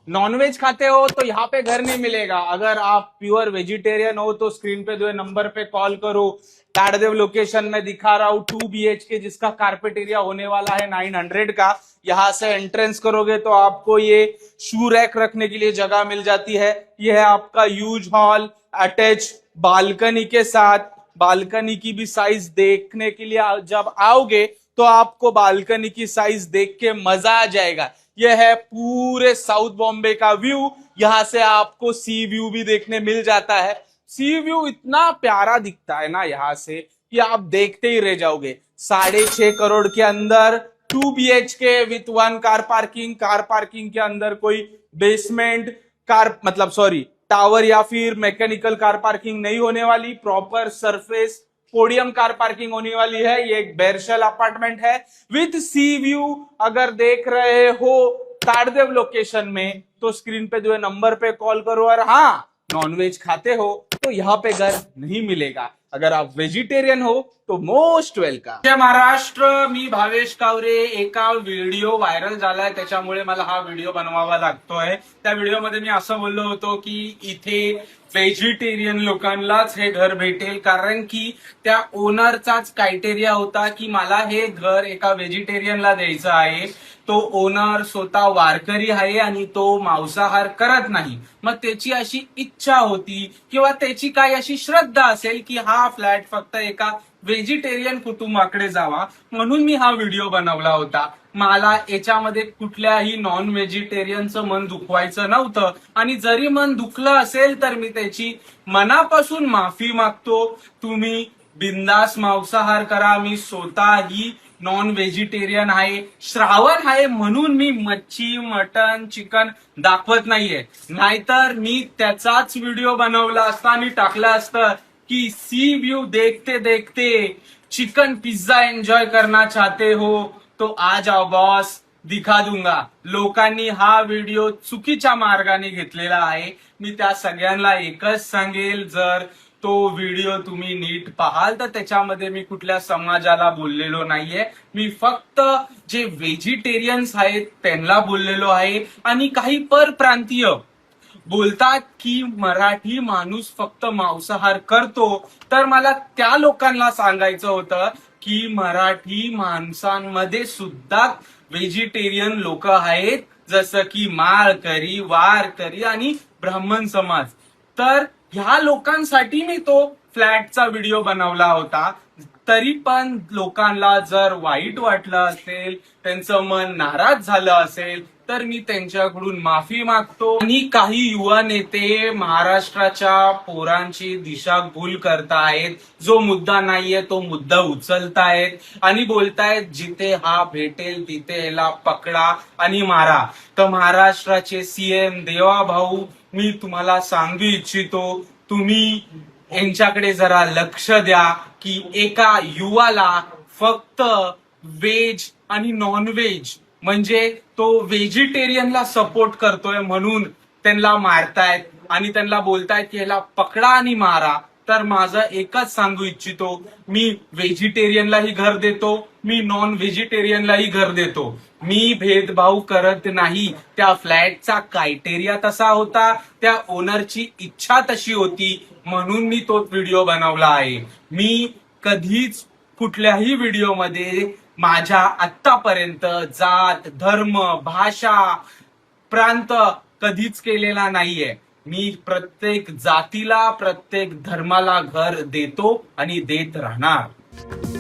Nonveg खाते हो तो यहाँ पे घर नहीं मिलेगा। अगर आप प्योर वेजिटेरियन हो तो स्क्रीन पे जो है नंबर पे कॉल करो। ताड़देव लोकेशन में दिखा रहा हूँ 2 BHK जिसका कारपेट एरिया होने वाला है 900 का। यहाँ से एंट्रेंस करोगे तो आपको ये शू रैक रखने के लिए जगह मिल जाती है। ये है आपका यूज हॉल अटैच बालकनी के साथ। बालकनी की भी साइज देखने के लिए जब आओगे तो आपको बालकनी की साइज देख के मजा आ जाएगा। यह है पूरे साउथ बॉम्बे का व्यू। यहां से आपको सी व्यू भी देखने मिल जाता है। सी व्यू इतना प्यारा दिखता है ना यहाँ से कि आप देखते ही रह जाओगे। 6.5 करोड़ के अंदर 2 BHK with 1 car parking. Car parking के अंदर कोई बेसमेंट कार मतलब सॉरी टावर या फिर मैकेनिकल कार पार्किंग नहीं होने वाली। Proper surface podium car parking होने वाली है। ये एक बेरशल अपार्टमेंट है विथ सी व्यू। अगर देख रहे हो ताड़देव लोकेशन में तो स्क्रीन पे जो है नंबर पे कॉल करो। और हाँ, नॉनवेज खाते हो तो यहाँ पे घर नहीं मिलेगा। अगर आप वेजिटेरियन हो तो मोस्ट वेलकम। जय महाराष्ट्र, मी भावेश कावरे। एका व्हिडिओ व्हायरल झालाय त्याच्यामुळे मला हा व्हिडिओ बनवावा लागतोय। त्या व्हिडिओमध्ये मी असं बोललो होतो की इथे व्हेजिटेरियन लोकांनाच हे घर भेटेल, कारण की त्या ओनरचाच क्रायटेरिया होता की मला हे घर एका व्हेजिटेरियनला द्यायचं आहे। तो ओनर स्वतः वारकरी आहे आणि तो मांसाहार करत नाही। मग त्याची अशी इच्छा होती किंवा त्याची काही अशी श्रद्धा असेल की हा फ्लॅट फक्त एका व्हेजिटेरियन कुटुंबाकडे जावा, म्हणून मी हा व्हिडिओ बनवला होता। मला याच्यामध्ये कुठल्याही नॉन व्हेजिटेरियनचं मन दुखवायचं नव्हतं आणि जरी मन दुखलं असेल तर मी त्याची मनापासून माफी मागतो। तुम्ही बिंदास मांसाहार करा। मी स्वतःही नॉन व्हेजिटेरियन आहे। श्रावण आहे म्हणून मी मच्छी मटन चिकन दाखवत नाहीये, नाहीतर मी त्याचाच व्हिडिओ बनवला असता आणि टाकला असतं कि सी व्यू देखते देखते चिकन पिज्जा एंजॉय करना चाहते हो तो आ जाओ बॉस, दिखा दूंगा। लोकांनी हा व्हिडिओ चुकीच्या मार्गाने घेतलेला आहे। मी त्या सगळ्यांना एकच सांगेल, जर तो व्हिडिओ तुम्ही नीट पाहाल तर त्याच्यामध्ये मी कुठल्या समाजाला बोललेलो नाहीये। मी फक्त जे व्हेजिटेरियन्स आहेत त्यांना बोललेलो आहे। आणि काही परप्रांतीय बोलतात की मराठी माणूस फक्त मांसाहार करतो, तर मला त्या लोकांना सांगायचं होतं की मराठी माणसांमध्ये सुद्धा व्हेजिटेरियन लोक आहेत, जसं की माळकरी वारकरी आणि ब्राह्मण समाज। तर ह्या लोकांसाठी मी तो फ्लॅटचा व्हिडिओ बनवला होता। तरी पण लोकांना जर वाईट वाटलं असेल, त्यांचं मन नाराज झालं असेल तर मी त्यांच्याकडून माफी मागतो। आणि काही युवा नेते महाराष्ट्राच्या पोरांची दिशाभूल करतायत। जो मुद्दा नाहीये तो मुद्दा उचलतायत आणि बोलतायत जिथे हा भेटेल तिथे याला पकडा आणि मारा। तर महाराष्ट्राचे सीएम देवाभाऊ, मी तुम्हाला सांगू इच्छितो, तुम्ही यांच्याकडे जरा लक्ष द्या की एका युवाला फक्त व्हेज आणि नॉन व्हेज म्हणजे तो व्हेजिटेरियनला सपोर्ट करतोय म्हणून त्यांना मारतायत आणि त्यांना बोलतायत की ह्याला पकडा आणि मारा। तर माझं एकच सांगू इच्छितो, मी व्हेजिटेरियनलाही घर देतो, मी नॉन व्हेजिटेरियनलाही घर देतो। मी भेदभाव करत नाही। त्या फ्लॅटचा क्रायटेरिया तसा होता, त्या ओनरची इच्छा तशी होती, म्हणून मी तो व्हिडिओ बनवला आहे। मी कधीच कुठल्याही व्हिडिओमध्ये माझ्या आत्तापर्यंत जात धर्म भाषा प्रांत कधीच केलेला नाहीये। मी प्रत्येक जातीला प्रत्येक धर्माला घर देतो आणि देत राहणार।